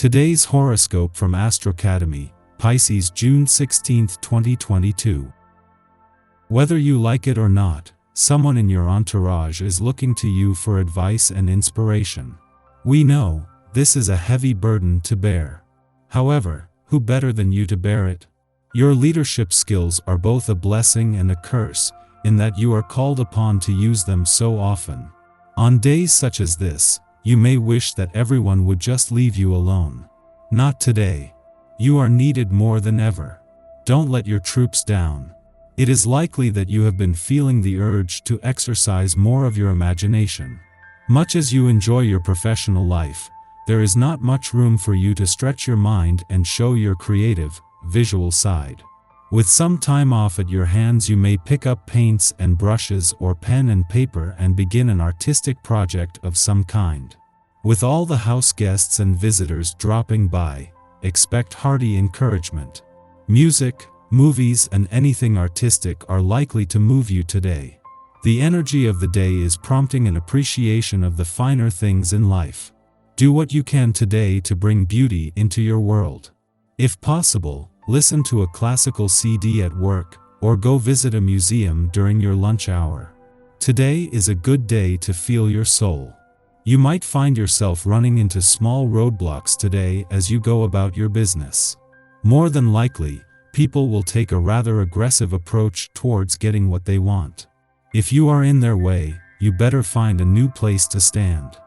Today's horoscope from Astrocademy, Pisces June 16, 2022. Whether you like it or not, someone in your entourage is looking to you for advice and inspiration. We know, this is a heavy burden to bear. However, who better than you to bear it? Your leadership skills are both a blessing and a curse, in that you are called upon to use them so often. On days such as this, you may wish that everyone would just leave you alone. Not today. You are needed more than ever. Don't let your troops down. It is likely that you have been feeling the urge to exercise more of your imagination. Much as you enjoy your professional life, there is not much room for you to stretch your mind and show your creative, visual side. With some time off at your hands, you may pick up paints and brushes or pen and paper and begin an artistic project of some kind. With all the house guests and visitors dropping by, expect hearty encouragement. Music, movies, and anything artistic are likely to move you today. The energy of the day is prompting an appreciation of the finer things in life. Do what you can today to bring beauty into your world. If possible, listen to a classical CD at work, or go visit a museum during your lunch hour. Today is a good day to feel your soul. You might find yourself running into small roadblocks today as you go about your business. More than likely, people will take a rather aggressive approach towards getting what they want. If you are in their way, you better find a new place to stand.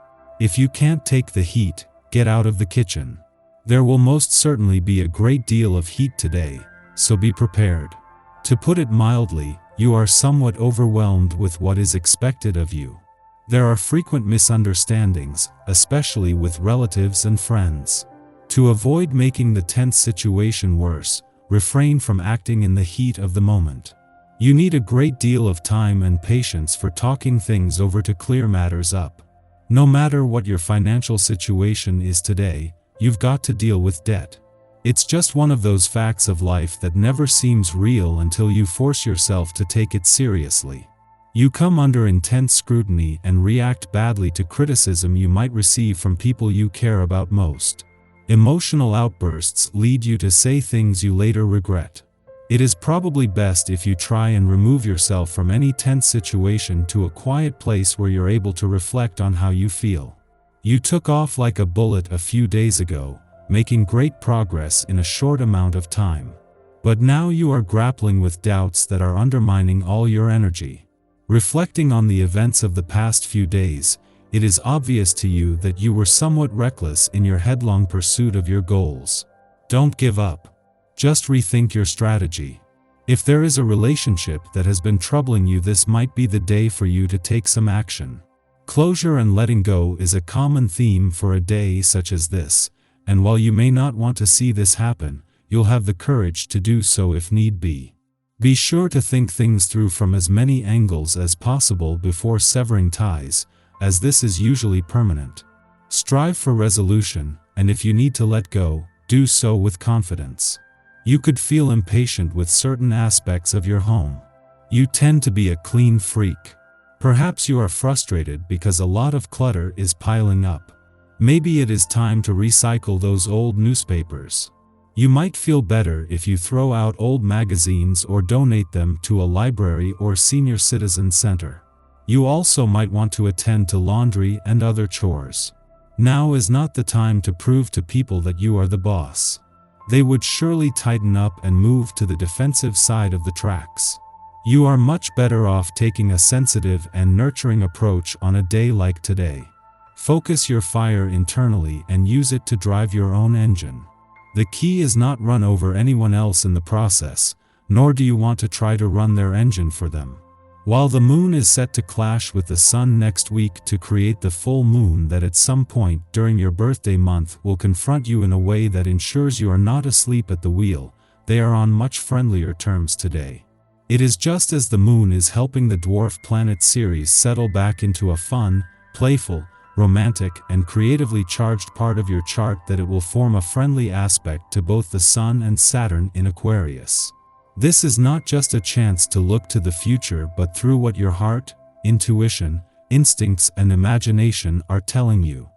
If you can't take the heat, get out of the kitchen. There will most certainly be a great deal of heat today, so be prepared. To put it mildly, you are somewhat overwhelmed with what is expected of you. There are frequent misunderstandings, especially with relatives and friends. To avoid making the tense situation worse, refrain from acting in the heat of the moment. You need a great deal of time and patience for talking things over to clear matters up. No matter what your financial situation is today, you've got to deal with debt. It's just one of those facts of life that never seems real until you force yourself to take it seriously. You come under intense scrutiny and react badly to criticism you might receive from people you care about most. Emotional outbursts lead you to say things you later regret. It is probably best if you try and remove yourself from any tense situation to a quiet place where you're able to reflect on how you feel. You took off like a bullet a few days ago, making great progress in a short amount of time. But now you are grappling with doubts that are undermining all your energy. Reflecting on the events of the past few days, it is obvious to you that you were somewhat reckless in your headlong pursuit of your goals. Don't give up. Just rethink your strategy. If there is a relationship that has been troubling you, this might be the day for you to take some action. Closure and letting go is a common theme for a day such as this, and while you may not want to see this happen, you'll have the courage to do so if need be. Be sure to think things through from as many angles as possible before severing ties, as this is usually permanent. Strive for resolution, and if you need to let go, do so with confidence. You could feel impatient with certain aspects of your home. You tend to be a clean freak. Perhaps you are frustrated because a lot of clutter is piling up. Maybe it is time to recycle those old newspapers. You might feel better if you throw out old magazines or donate them to a library or senior citizen center. You also might want to attend to laundry and other chores. Now is not the time to prove to people that you are the boss. They would surely tighten up and move to the defensive side of the tracks. You are much better off taking a sensitive and nurturing approach on a day like today. Focus your fire internally and use it to drive your own engine. The key is not run over anyone else in the process, nor do you want to try to run their engine for them. While the moon is set to clash with the sun next week to create the full moon that at some point during your birthday month will confront you in a way that ensures you are not asleep at the wheel, they are on much friendlier terms today. It is just as the moon is helping the dwarf planet Ceres settle back into a fun, playful, romantic, and creatively charged part of your chart that it will form a friendly aspect to both the Sun and Saturn in Aquarius. This is not just a chance to look to the future but through what your heart, intuition, instincts, and imagination are telling you.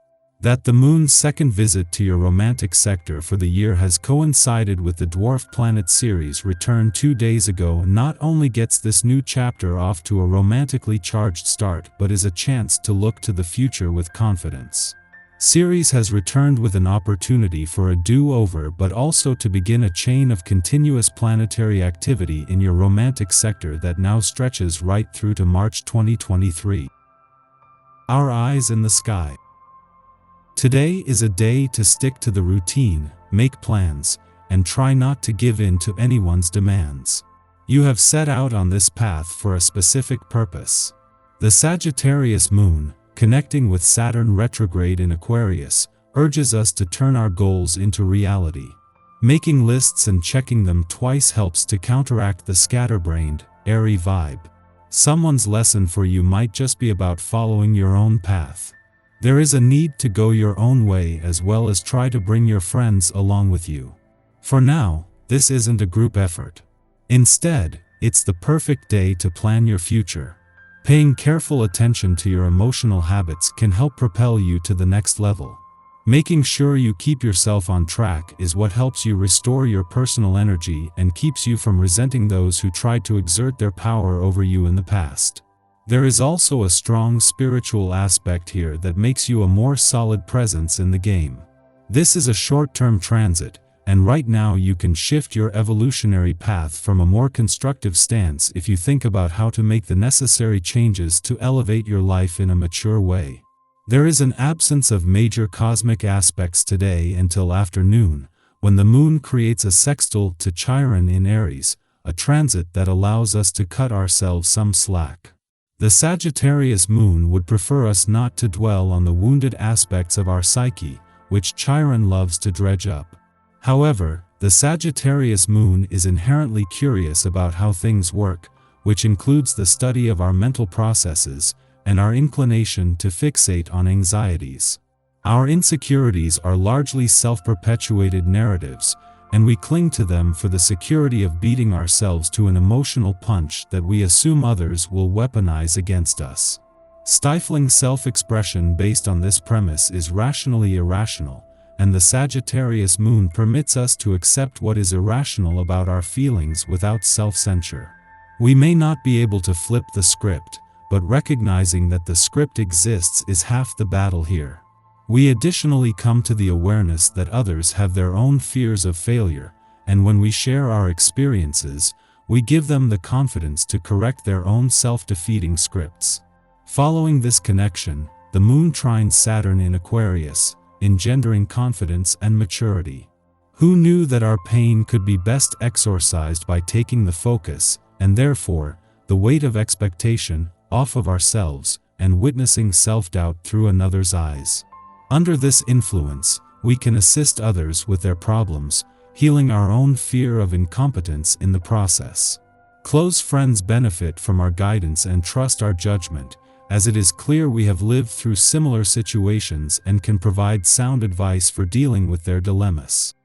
That the moon's second visit to your romantic sector for the year has coincided with the dwarf planet Ceres return 2 days ago not only gets this new chapter off to a romantically charged start but is a chance to look to the future with confidence. Ceres has returned with an opportunity for a do-over but also to begin a chain of continuous planetary activity in your romantic sector that now stretches right through to March 2023. Our eyes in the sky. Today is a day to stick to the routine, make plans, and try not to give in to anyone's demands. You have set out on this path for a specific purpose. The Sagittarius moon, connecting with Saturn retrograde in Aquarius, urges us to turn our goals into reality. Making lists and checking them twice helps to counteract the scatterbrained, airy vibe. Someone's lesson for you might just be about following your own path. There is a need to go your own way as well as try to bring your friends along with you. For now, this isn't a group effort. Instead, it's the perfect day to plan your future. Paying careful attention to your emotional habits can help propel you to the next level. Making sure you keep yourself on track is what helps you restore your personal energy and keeps you from resenting those who tried to exert their power over you in the past. There is also a strong spiritual aspect here that makes you a more solid presence in the game. This is a short-term transit, and right now you can shift your evolutionary path from a more constructive stance if you think about how to make the necessary changes to elevate your life in a mature way. There is an absence of major cosmic aspects today until afternoon, when the moon creates a sextile to Chiron in Aries, a transit that allows us to cut ourselves some slack. The Sagittarius moon would prefer us not to dwell on the wounded aspects of our psyche, which Chiron loves to dredge up. However, the Sagittarius moon is inherently curious about how things work, which includes the study of our mental processes and our inclination to fixate on anxieties. Our insecurities are largely self-perpetuated narratives, and we cling to them for the security of beating ourselves to an emotional punch that we assume others will weaponize against us. Stifling self-expression based on this premise is rationally irrational, and the Sagittarius moon permits us to accept what is irrational about our feelings without self-censure. We may not be able to flip the script, but recognizing that the script exists is half the battle here. We additionally come to the awareness that others have their own fears of failure, and when we share our experiences, we give them the confidence to correct their own self-defeating scripts. Following this connection, the moon trines Saturn in Aquarius, engendering confidence and maturity. Who knew that our pain could be best exorcised by taking the focus, and therefore, the weight of expectation, off of ourselves, and witnessing self-doubt through another's eyes? Under this influence, we can assist others with their problems, healing our own fear of incompetence in the process. Close friends benefit from our guidance and trust our judgment, as it is clear we have lived through similar situations and can provide sound advice for dealing with their dilemmas.